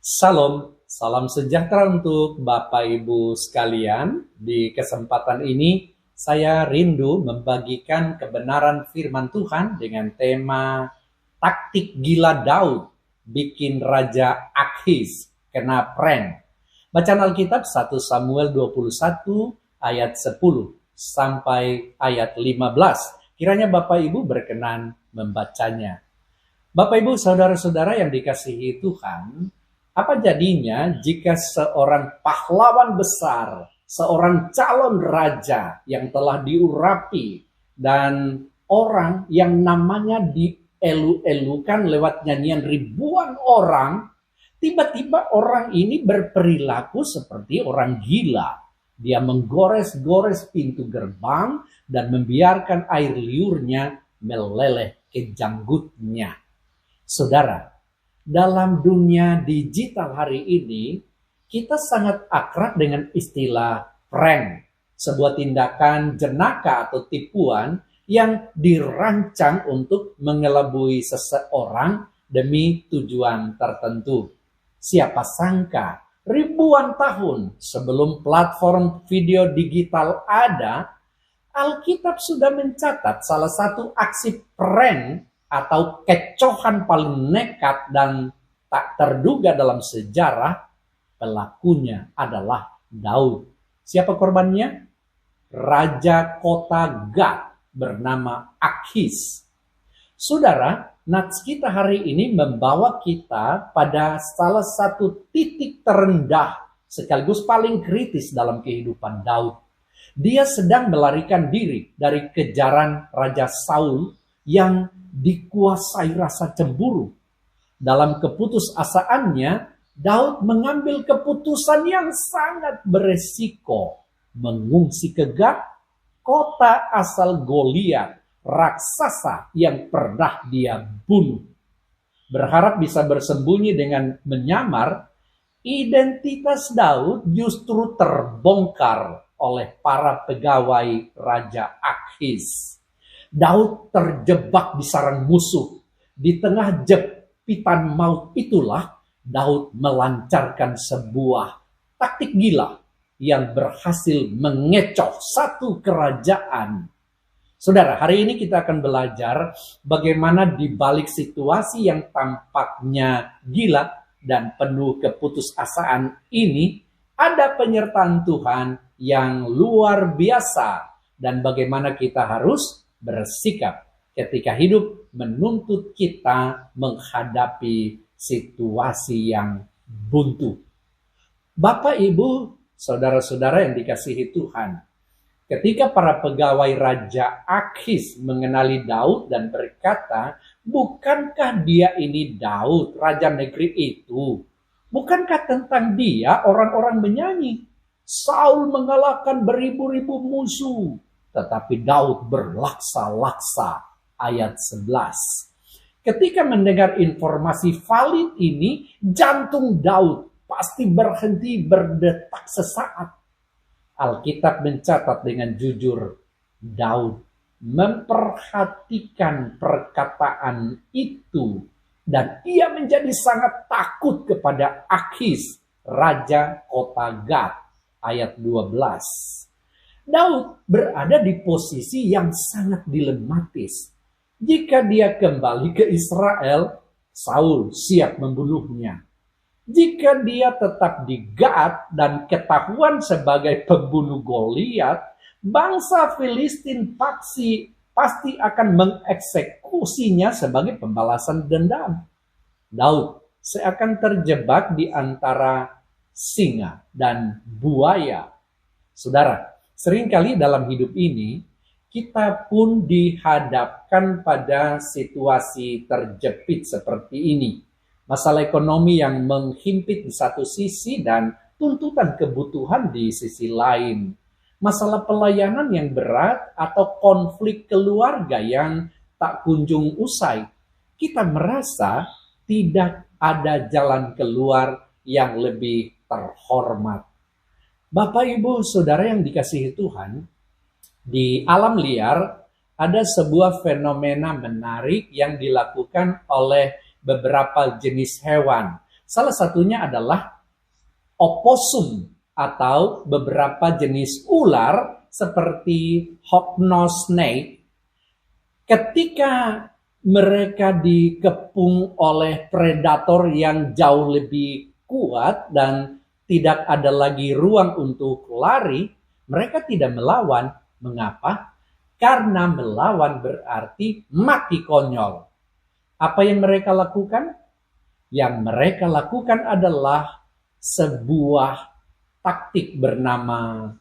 Salam, salam sejahtera untuk Bapak Ibu sekalian. Di kesempatan ini saya rindu membagikan kebenaran firman Tuhan dengan tema taktik gila Daud bikin Raja Akhis kena prank. Bacaan Alkitab 1 Samuel 21 ayat 10 sampai ayat 15. Kiranya Bapak Ibu berkenan membacanya. Bapak Ibu saudara-saudara yang dikasihi Tuhan, apa jadinya jika seorang pahlawan besar, seorang calon raja yang telah diurapi, dan orang yang namanya dielu-elukan lewat nyanyian ribuan orang, tiba-tiba orang ini berperilaku seperti orang gila. Dia menggores-gores pintu gerbang dan membiarkan air liurnya meleleh ke janggutnya. Saudara, dalam dunia digital hari ini, kita sangat akrab dengan istilah prank, sebuah tindakan jenaka atau tipuan yang dirancang untuk mengelabui seseorang demi tujuan tertentu. Siapa sangka ribuan tahun sebelum platform video digital ada, Alkitab sudah mencatat salah satu aksi prank atau kecohan paling nekat dan tak terduga dalam sejarah. Pelakunya adalah Daud. Siapa korbannya? Raja kota Gat bernama Akhis. Saudara, nats kita hari ini membawa kita pada salah satu titik terendah sekaligus paling kritis dalam kehidupan Daud. Dia sedang melarikan diri dari kejaran Raja Saul yang dikuasai rasa cemburu. Dalam keputusasaannya, Daud mengambil keputusan yang sangat beresiko, mengungsi ke Gat, kota asal Goliat, raksasa yang pernah dia bunuh. Berharap bisa bersembunyi dengan menyamar, identitas Daud justru terbongkar oleh para pegawai Raja Akhis. Daud terjebak di sarang musuh. Di tengah jepitan maut itulah Daud melancarkan sebuah taktik gila yang berhasil mengecoh satu kerajaan. Saudara, hari ini kita akan belajar bagaimana di balik situasi yang tampaknya gila dan penuh keputusasaan ini ada penyertaan Tuhan yang luar biasa dan bagaimana kita harus bersikap ketika hidup menuntut kita menghadapi situasi yang buntu. Bapak, Ibu, saudara-saudara yang dikasihi Tuhan, ketika para pegawai Raja Akhis mengenali Daud dan berkata, bukankah dia ini Daud, raja negeri itu? Bukankah tentang dia orang-orang menyanyi? Saul mengalahkan beribu-ribu musuh, tetapi Daud berlaksa-laksa. Ayat 11. Ketika mendengar informasi valid ini, jantung Daud pasti berhenti berdetak sesaat. Alkitab mencatat dengan jujur, Daud memperhatikan perkataan itu dan ia menjadi sangat takut kepada Akhis, raja kota Gat. Ayat 12. Daud berada di posisi yang sangat dilematis. Jika dia kembali ke Israel, Saul siap membunuhnya. Jika dia tetap di Gat dan ketahuan sebagai pembunuh Goliat, bangsa Filistin pasti akan mengeksekusinya sebagai pembalasan dendam. Daud seakan terjebak di antara singa dan buaya. Saudara, seringkali dalam hidup ini, kita pun dihadapkan pada situasi terjepit seperti ini. Masalah ekonomi yang menghimpit di satu sisi dan tuntutan kebutuhan di sisi lain. Masalah pelayanan yang berat atau konflik keluarga yang tak kunjung usai. Kita merasa tidak ada jalan keluar yang lebih terhormat. Bapak, Ibu, Saudara yang dikasihi Tuhan, di alam liar ada sebuah fenomena menarik yang dilakukan oleh beberapa jenis hewan. Salah satunya adalah opossum atau beberapa jenis ular seperti hognose snake. Ketika mereka dikepung oleh predator yang jauh lebih kuat dan tidak ada lagi ruang untuk lari, mereka tidak melawan. Mengapa? Karena melawan berarti mati konyol. Apa yang mereka lakukan? Yang mereka lakukan adalah sebuah taktik bernama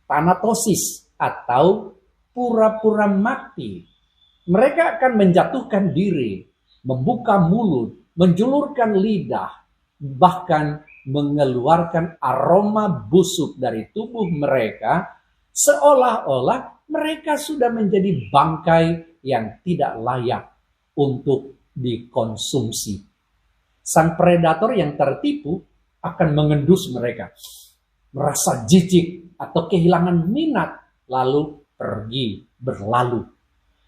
thanatosis atau pura-pura mati. Mereka akan menjatuhkan diri, membuka mulut, menjulurkan lidah, bahkan mengeluarkan aroma busuk dari tubuh mereka, seolah-olah mereka sudah menjadi bangkai yang tidak layak untuk dikonsumsi. Sang predator yang tertipu akan mengendus mereka, merasa jijik atau kehilangan minat, lalu pergi berlalu.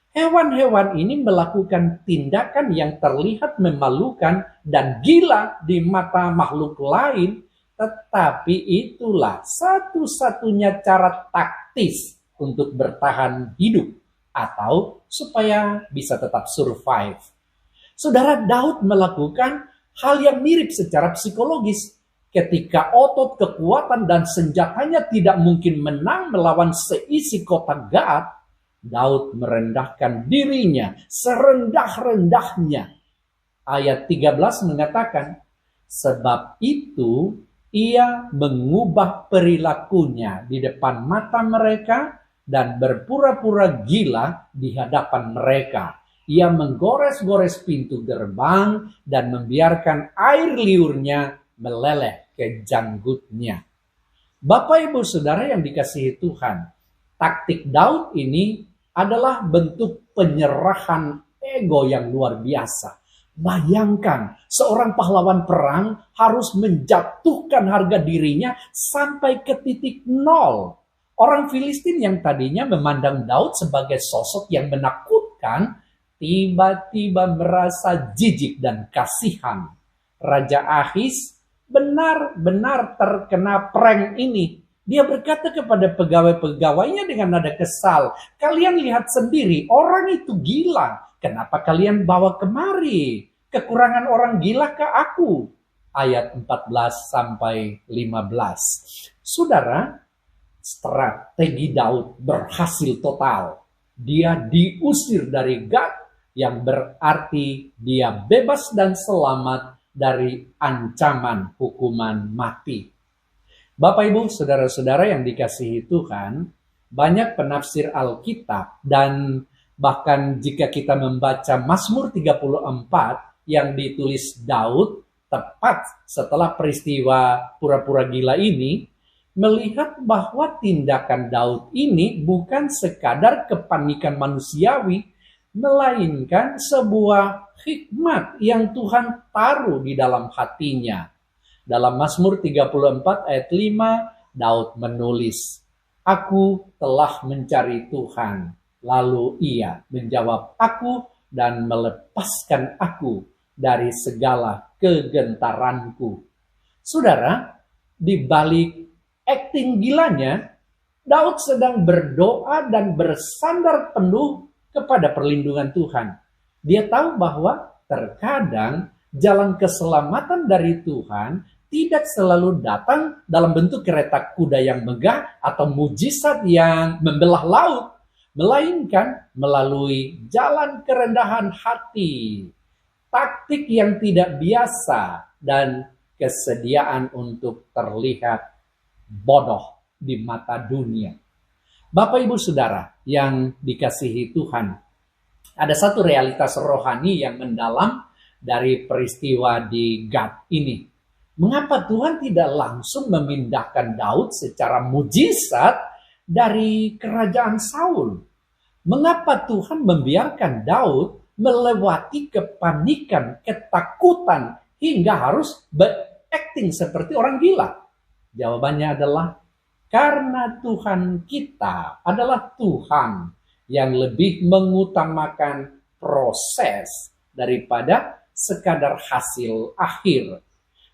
Hewan-hewan ini melakukan tindakan yang terlihat memalukan dan gila di mata makhluk lain, tetapi itulah satu-satunya cara taktis untuk bertahan hidup atau supaya bisa tetap survive. Saudara, Daud melakukan hal yang mirip secara psikologis. Ketika otot, kekuatan, dan senjatanya tidak mungkin menang melawan seisi kota Gad, Daud merendahkan dirinya serendah-rendahnya. Ayat 13 mengatakan, sebab itu ia mengubah perilakunya di depan mata mereka dan berpura-pura gila di hadapan mereka. Ia menggores-gores pintu gerbang dan membiarkan air liurnya meleleh ke janggutnya. Bapak, Ibu, Saudara yang dikasihi Tuhan, taktik Daud ini adalah bentuk penyerahan ego yang luar biasa. Bayangkan, seorang pahlawan perang harus menjatuhkan harga dirinya sampai ke titik nol. Orang Filistin yang tadinya memandang Daud sebagai sosok yang menakutkan, tiba-tiba merasa jijik dan kasihan. Raja Ahis benar-benar terkena prank ini. Dia berkata kepada pegawai-pegawainya dengan nada kesal, kalian lihat sendiri, orang itu gila. Kenapa kalian bawa kemari? Kekurangan orang gila ke aku. Ayat 14 sampai 15. Saudara, strategi Daud berhasil total. Dia diusir dari Gad, yang berarti dia bebas dan selamat dari ancaman hukuman mati. Bapak, Ibu, Saudara-saudara yang dikasihi Tuhan, banyak penafsir Alkitab dan bahkan jika kita membaca Mazmur 34 yang ditulis Daud tepat setelah peristiwa pura-pura gila ini, melihat bahwa tindakan Daud ini bukan sekadar kepanikan manusiawi, melainkan sebuah hikmat yang Tuhan taruh di dalam hatinya. Dalam Mazmur 34 ayat 5, Daud menulis, aku telah mencari Tuhan, lalu ia menjawab aku dan melepaskan aku dari segala kegentaranku. Saudara, di balik akting gilanya, Daud sedang berdoa dan bersandar penuh kepada perlindungan Tuhan. Dia tahu bahwa terkadang jalan keselamatan dari Tuhan tidak selalu datang dalam bentuk kereta kuda yang megah atau mujizat yang membelah laut, melainkan melalui jalan kerendahan hati, taktik yang tidak biasa, dan kesediaan untuk terlihat bodoh di mata dunia. Bapak, Ibu, Saudara yang dikasihi Tuhan, ada satu realitas rohani yang mendalam dari peristiwa di Gad ini. Mengapa Tuhan tidak langsung memindahkan Daud secara mujizat dari kerajaan Saul? Mengapa Tuhan membiarkan Daud melewati kepanikan, ketakutan, hingga harus berakting seperti orang gila? Jawabannya adalah karena Tuhan kita adalah Tuhan yang lebih mengutamakan proses daripada sekadar hasil akhir.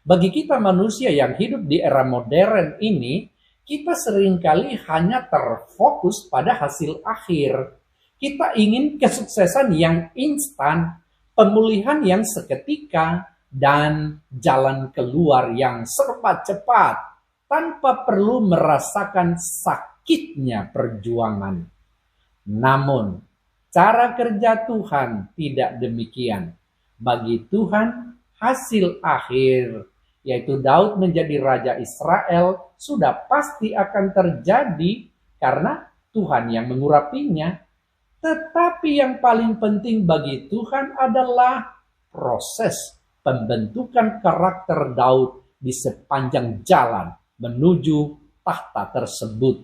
Bagi kita manusia yang hidup di era modern ini, kita seringkali hanya terfokus pada hasil akhir. Kita ingin kesuksesan yang instan, pemulihan yang seketika, dan jalan keluar yang serba cepat, tanpa perlu merasakan sakitnya perjuangan. Namun, cara kerja Tuhan tidak demikian. Bagi Tuhan, hasil akhir, yaitu Daud menjadi Raja Israel, sudah pasti akan terjadi karena Tuhan yang mengurapinya. Tetapi yang paling penting bagi Tuhan adalah proses pembentukan karakter Daud di sepanjang jalan menuju tahta tersebut.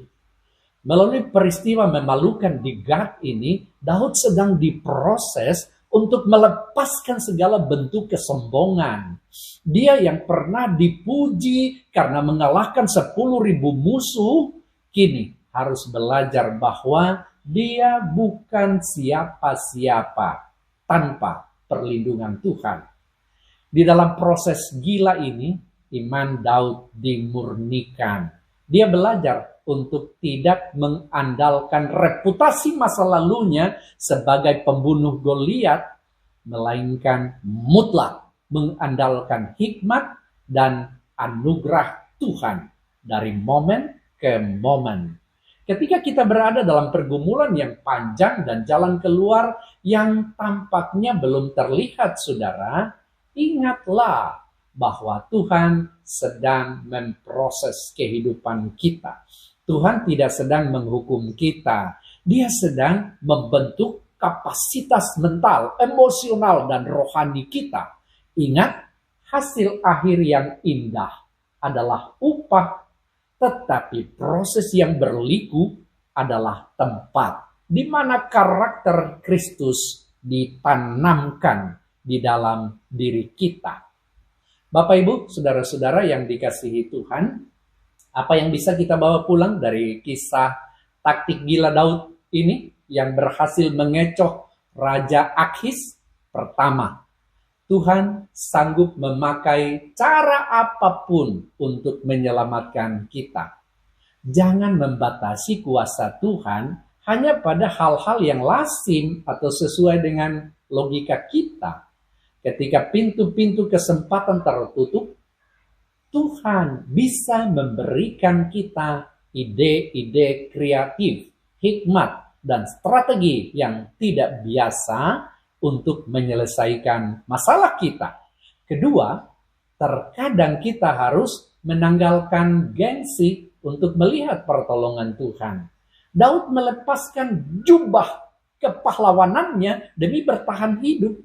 Melalui peristiwa memalukan di Gad ini, Daud sedang diproses untuk melepaskan segala bentuk kesombongan. Dia yang pernah dipuji karena mengalahkan 10.000 musuh, kini harus belajar bahwa dia bukan siapa-siapa tanpa perlindungan Tuhan. Di dalam proses gila ini, iman Daud dimurnikan. Dia belajar untuk tidak mengandalkan reputasi masa lalunya sebagai pembunuh Goliat, melainkan mutlak mengandalkan hikmat dan anugerah Tuhan dari momen ke momen. Ketika kita berada dalam pergumulan yang panjang dan jalan keluar yang tampaknya belum terlihat, saudara, ingatlah bahwa Tuhan sedang memproses kehidupan kita. Tuhan tidak sedang menghukum kita. Dia sedang membentuk kapasitas mental, emosional, dan rohani kita. Ingat, hasil akhir yang indah adalah upah, tetapi proses yang berliku adalah tempat di mana karakter Kristus ditanamkan di dalam diri kita. Bapak, Ibu, saudara-saudara yang dikasihi Tuhan, apa yang bisa kita bawa pulang dari kisah taktik gila Daud ini yang berhasil mengecoh Raja Akhis? Pertama, Tuhan sanggup memakai cara apapun untuk menyelamatkan kita. Jangan membatasi kuasa Tuhan hanya pada hal-hal yang lazim atau sesuai dengan logika kita. Ketika pintu-pintu kesempatan tertutup, Tuhan bisa memberikan kita ide-ide kreatif, hikmat, dan strategi yang tidak biasa untuk menyelesaikan masalah kita. Kedua, terkadang kita harus menanggalkan gengsi untuk melihat pertolongan Tuhan. Daud melepaskan jubah kepahlawanannya demi bertahan hidup.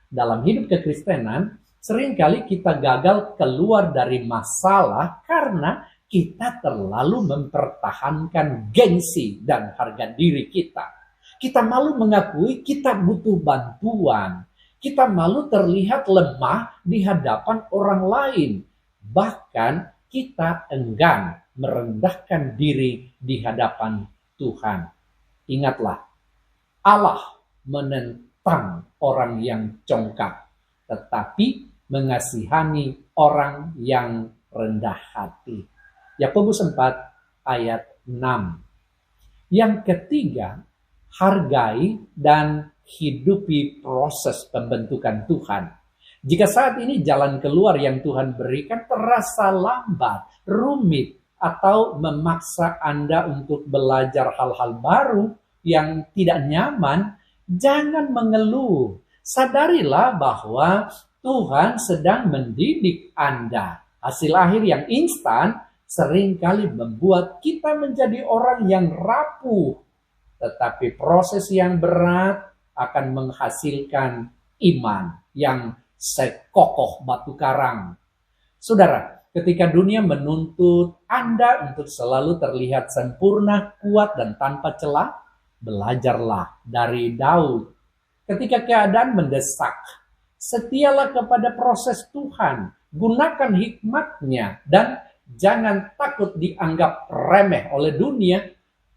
Dalam hidup kekristenan, seringkali kita gagal keluar dari masalah karena kita terlalu mempertahankan gengsi dan harga diri kita. Kita malu mengakui kita butuh bantuan. Kita malu terlihat lemah di hadapan orang lain. Bahkan kita enggan merendahkan diri di hadapan Tuhan. Ingatlah, Allah menentang orang yang congkak, tetapi mengasihani orang yang rendah hati. Yakobus 4 ayat 6. Yang ketiga, hargai dan hidupi proses pembentukan Tuhan. Jika saat ini jalan keluar yang Tuhan berikan terasa lambat, rumit, atau memaksa Anda untuk belajar hal-hal baru yang tidak nyaman, jangan mengeluh. Sadarilah bahwa Tuhan sedang mendidik Anda. Hasil akhir yang instan seringkali membuat kita menjadi orang yang rapuh. Tetapi proses yang berat akan menghasilkan iman yang sekokoh batu karang. Saudara, ketika dunia menuntut Anda untuk selalu terlihat sempurna, kuat, dan tanpa celah, belajarlah dari Daud. Ketika keadaan mendesak, setialah kepada proses Tuhan. Gunakan hikmatnya dan jangan takut dianggap remeh oleh dunia,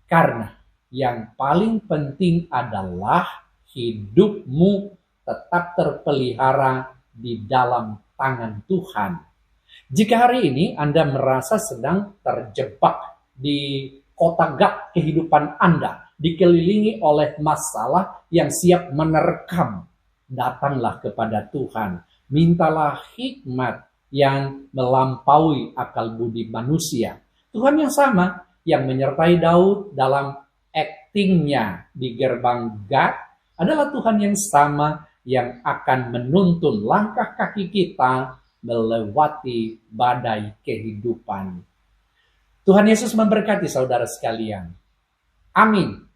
karena yang paling penting adalah hidupmu tetap terpelihara di dalam tangan Tuhan. Jika hari ini Anda merasa sedang terjebak di kota Gat kehidupan Anda, dikelilingi oleh masalah yang siap menerkam, datanglah kepada Tuhan. Mintalah hikmat yang melampaui akal budi manusia. Tuhan yang sama yang menyertai Daud dalam aktingnya di gerbang Gat adalah Tuhan yang sama yang akan menuntun langkah kaki kita melewati badai kehidupan. Tuhan Yesus memberkati saudara sekalian. Amin.